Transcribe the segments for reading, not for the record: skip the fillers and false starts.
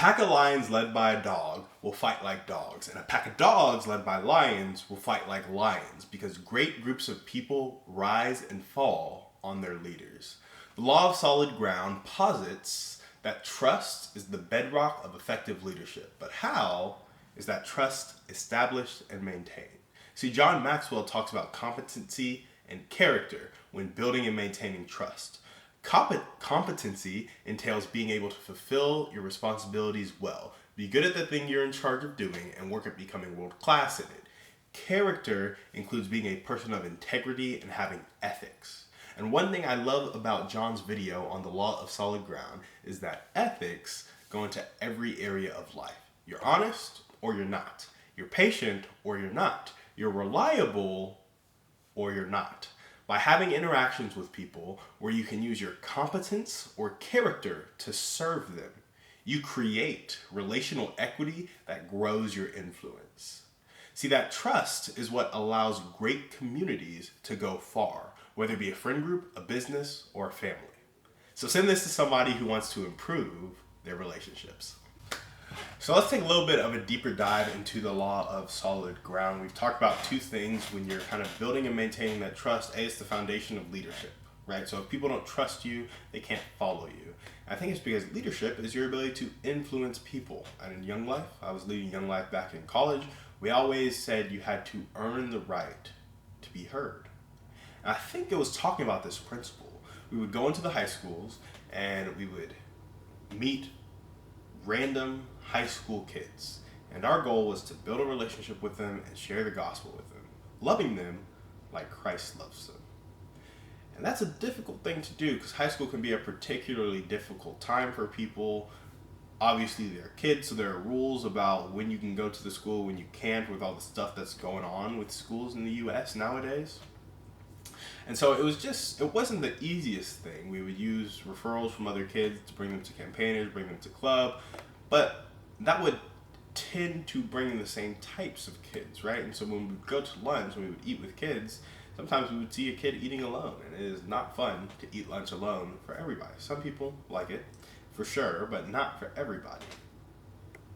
Pack of lions led by a dog will fight like dogs, and a pack of dogs led by lions will fight like lions, because great groups of people rise and fall on their leaders. The law of solid ground posits that trust is the bedrock of effective leadership. But how is that trust established and maintained? See, John Maxwell talks about competency and character when building and maintaining trust. Competency entails being able to fulfill your responsibilities well, be good at the thing you're in charge of doing, and work at becoming world class in it. Character includes being a person of integrity and having ethics. And one thing I love about John's video on the law of solid ground is that ethics go into every area of life. You're honest or you're not. You're patient or you're not. You're reliable or you're not. By having interactions with people where you can use your competence or character to serve them, you create relational equity that grows your influence. See, that trust is what allows great communities to go far, whether it be a friend group, a business, or a family. So send this to somebody who wants to improve their relationships. So let's take a little bit of a deeper dive into the law of solid ground. We've talked about two things when you're kind of building and maintaining that trust. A, it's the foundation of leadership, right? So if people don't trust you, they can't follow you. I think it's because leadership is your ability to influence people. And in Young Life, I was leading Young Life back in college, we always said you had to earn the right to be heard. And I think it was talking about this principle. We would go into the high schools and we would meet random high school kids. And our goal was to build a relationship with them and share the gospel with them, loving them like Christ loves them. And that's a difficult thing to do because high school can be a particularly difficult time for people. Obviously, they're kids, so there are rules about when you can go to the school, when you can't, with all the stuff that's going on with schools in the US nowadays. And so it wasn't the easiest thing. We would use referrals from other kids to bring them to campaigners, bring them to club, but that would tend to bring in the same types of kids, right? And so when we would go to lunch, when we would eat with kids, sometimes we would see a kid eating alone, and it is not fun to eat lunch alone for everybody. Some people like it, for sure, but not for everybody.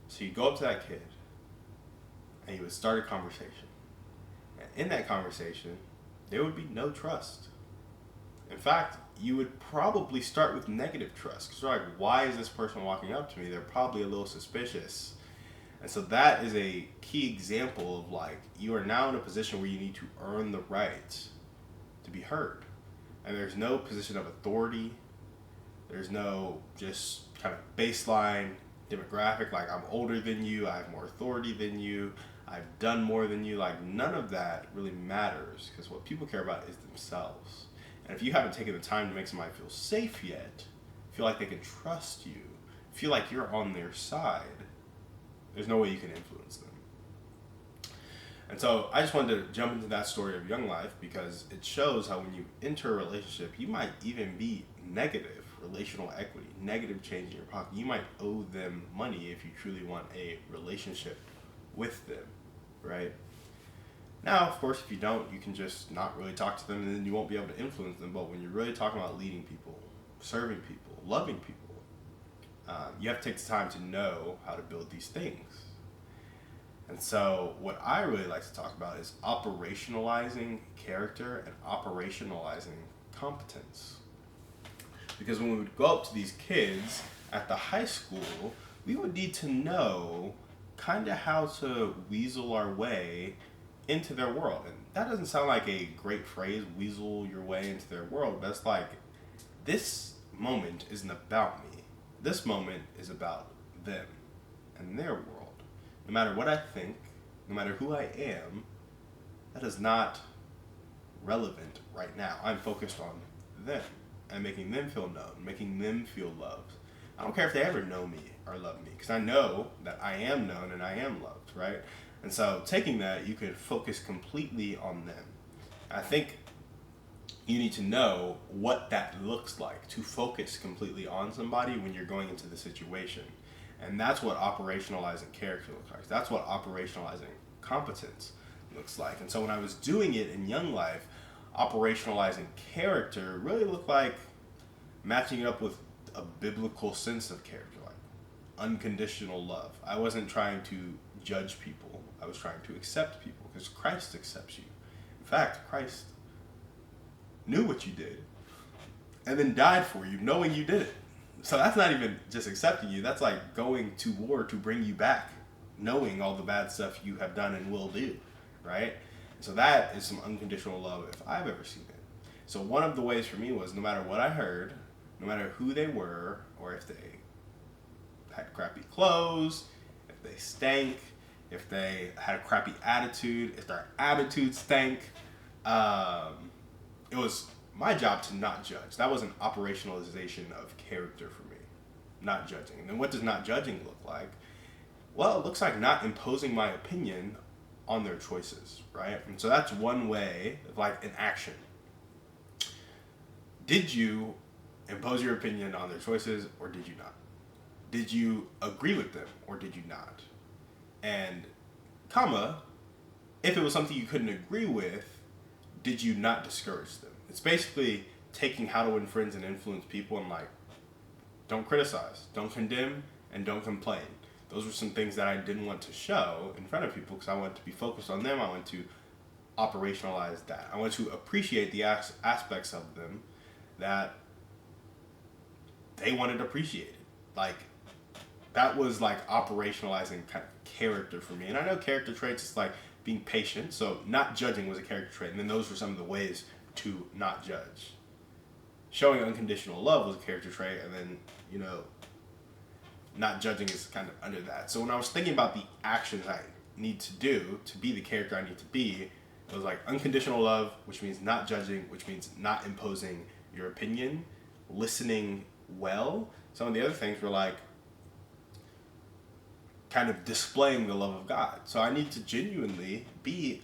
So you go up to that kid, and you would start a conversation. And in that conversation, there would be no trust. In fact, you would probably start with negative trust. Because you're like, why is this person walking up to me? They're probably a little suspicious. And so that is a key example of like, you are now in a position where you need to earn the right to be heard. And there's no position of authority. There's no just kind of baseline demographic, like I'm older than you, I have more authority than you, I've done more than you. Like, none of that really matters, because what people care about is themselves. And if you haven't taken the time to make somebody feel safe yet, feel like they can trust you, feel like you're on their side, there's no way you can influence them. And so I just wanted to jump into that story of Young Life because it shows how when you enter a relationship, you might even be negative relational equity, negative change in your pocket. You might owe them money if you truly want a relationship with them, right? Now, of course, if you don't, you can just not really talk to them and then you won't be able to influence them. But when you're really talking about leading people, serving people, loving people, you have to take the time to know how to build these things. And so what I really like to talk about is operationalizing character and operationalizing competence. Because when we would go up to these kids at the high school, we would need to know kind of how to weasel our way into their world. And that doesn't sound like a great phrase, weasel your way into their world, but it's like, this moment isn't about me. This moment is about them and their world. No matter what I think, no matter who I am, that is not relevant right now. I'm focused on them and making them feel known, making them feel loved. I don't care if they ever know me or love me, because I know that I am known and I am loved, right? And so taking that, you can focus completely on them. I think you need to know what that looks like to focus completely on somebody when you're going into the situation. And that's what operationalizing character looks like. That's what operationalizing competence looks like. And so when I was doing it in Young Life, operationalizing character really looked like matching it up with a biblical sense of character. Like, unconditional love. I wasn't trying to judge people. I was trying to accept people because Christ accepts you. In fact, Christ knew what you did and then died for you knowing you did it. So that's not even just accepting you. That's like going to war to bring you back, knowing all the bad stuff you have done and will do, right? So that is some unconditional love if I've ever seen it. So one of the ways for me was no matter what I heard, no matter who they were, or if they had crappy clothes, if they stank, if they had a crappy attitude, if their attitude stank, it was my job to not judge. That was an operationalization of character for me, not judging. And then what does not judging look like? Well, it looks like not imposing my opinion on their choices, right? And so that's one way of like an action. Did you impose your opinion on their choices or did you not? Did you agree with them or did you not? And comma, if it was something you couldn't agree with, did you not discourage them? It's basically taking How to Win Friends and Influence People and like, don't criticize, don't condemn, and don't complain. Those were some things that I didn't want to show in front of people because I wanted to be focused on them. I wanted to operationalize that. I wanted to appreciate the aspects of them that they wanted appreciated. Like, that was like operationalizing kind of character for me. And I know character traits is like being patient. So not judging was a character trait. And then those were some of the ways to not judge. Showing unconditional love was a character trait. And then, you know, not judging is kind of under that. So when I was thinking about the actions I need to do to be the character I need to be, it was like unconditional love, which means not judging, which means not imposing your opinion, listening well. Some of the other things were like kind of displaying the love of God. So I need to genuinely be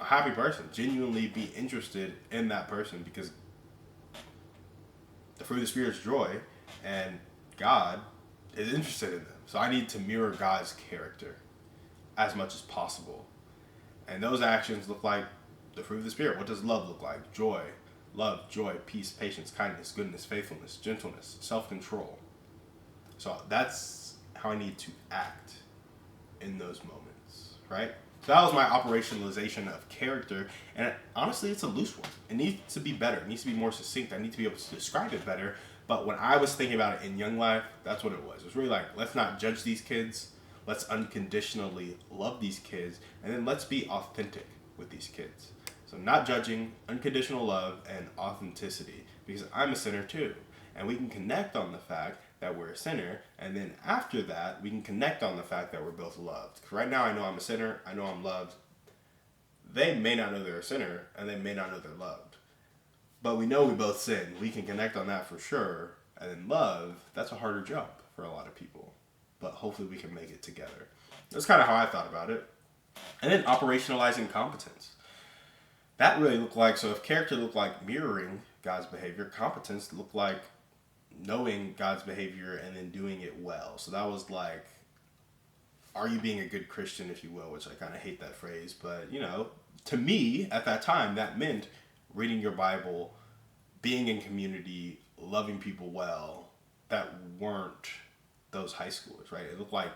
a happy person, genuinely be interested in that person because the fruit of the Spirit is joy and God is interested in them. So I need to mirror God's character as much as possible. And those actions look like the fruit of the Spirit. What does love look like? Joy, love, joy, peace, patience, kindness, goodness, faithfulness, gentleness, self-control. So that's how I need to act in those moments, right? So that was my operationalization of character. And honestly, it's a loose one. It needs to be better. It needs to be more succinct. I need to be able to describe it better. But when I was thinking about it in Young Life, that's what it was. It was really like, let's not judge these kids. Let's unconditionally love these kids. And then let's be authentic with these kids. So not judging, unconditional love, and authenticity. Because I'm a sinner too. And we can connect on the fact that we're a sinner. And then after that, we can connect on the fact that we're both loved. Because right now I know I'm a sinner. I know I'm loved. They may not know they're a sinner. And they may not know they're loved. But we know we both sin. We can connect on that for sure. And then love, that's a harder jump for a lot of people. But hopefully we can make it together. That's kind of how I thought about it. And then operationalizing competence. That really looked like, so if character looked like mirroring God's behavior, competence looked like knowing God's behavior and then doing it well. So that was like, are you being a good Christian, if you will, which I kind of hate that phrase. But, you know, to me at that time, that meant reading your Bible, being in community, loving people well, that weren't those high schoolers, right? It looked like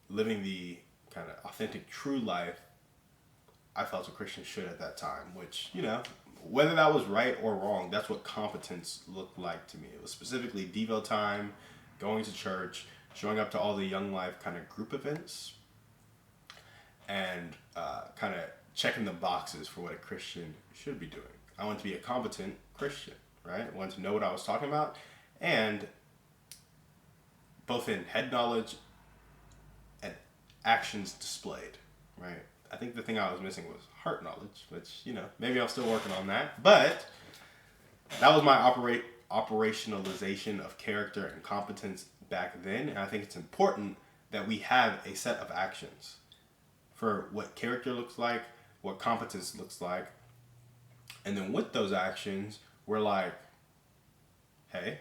living the kind of authentic, true life I felt a Christian should at that time, which, you know, whether that was right or wrong, that's what competence looked like to me. It was specifically Devo time, going to church, showing up to all the Young Life kind of group events, and kind of checking the boxes for what a Christian should be doing. I want to be a competent Christian, right? I want to know what I was talking about, and both in head knowledge and actions displayed, right? I think the thing I was missing was heart knowledge, which, you know, maybe I'm still working on that. But that was my operationalization of character and competence back then. And I think it's important that we have a set of actions for what character looks like, what competence looks like. And then with those actions, we're like, hey,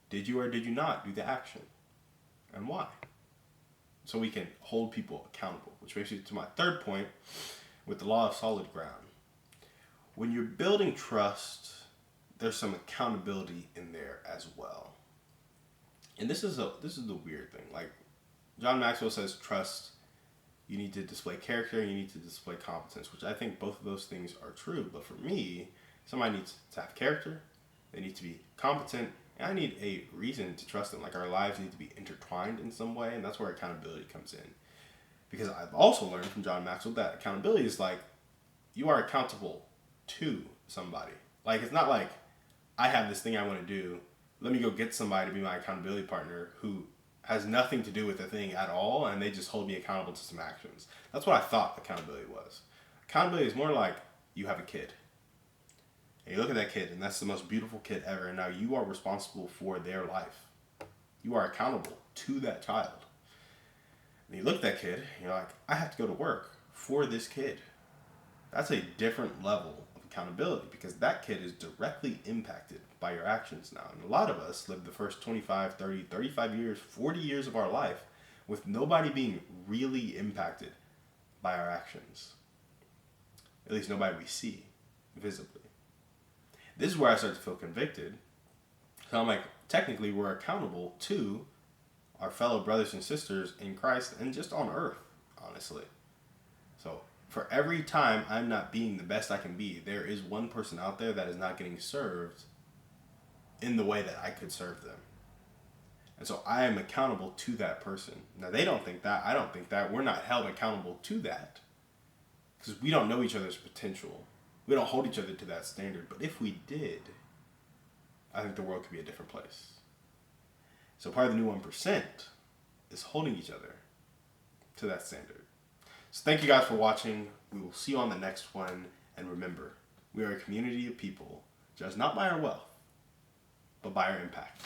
did you or did you not do the action? And why? So we can hold people accountable, which brings me to my third point with the law of solid ground. When you're building trust, there's some accountability in there as well. And this is the weird thing. Like John Maxwell says, trust. You need to display character. You need to display competence, which I think both of those things are true. But for me, somebody needs to have character. They need to be competent. And I need a reason to trust them. Like our lives need to be intertwined in some way, and that's where accountability comes in. Because I've also learned from John Maxwell that accountability is like you are accountable to somebody. Like it's not like I have this thing I want to do. Let me go get somebody to be my accountability partner who has nothing to do with the thing at all, and they just hold me accountable to some actions. That's what I thought accountability was. Accountability is more like you have a kid. And you look at that kid, and that's the most beautiful kid ever, and now you are responsible for their life. You are accountable to that child. And you look at that kid, and you're like, I have to go to work for this kid. That's a different level of accountability because that kid is directly impacted by your actions now. And a lot of us live the first 25, 30, 35 years, 40 years of our life with nobody being really impacted by our actions. At least nobody we see visibly. This is where I start to feel convicted. So I'm like, technically we're accountable to our fellow brothers and sisters in Christ and just on earth, honestly. So for every time I'm not being the best I can be, there is one person out there that is not getting served in the way that I could serve them. And so I am accountable to that person. Now they don't think that, I don't think that, we're not held accountable to that. Because we don't know each other's potential. We don't hold each other to that standard. But if we did, I think the world could be a different place. So part of the new 1% is holding each other to that standard. So thank you guys for watching. We will see you on the next one. And remember, we are a community of people judged not by our wealth, but by our impact.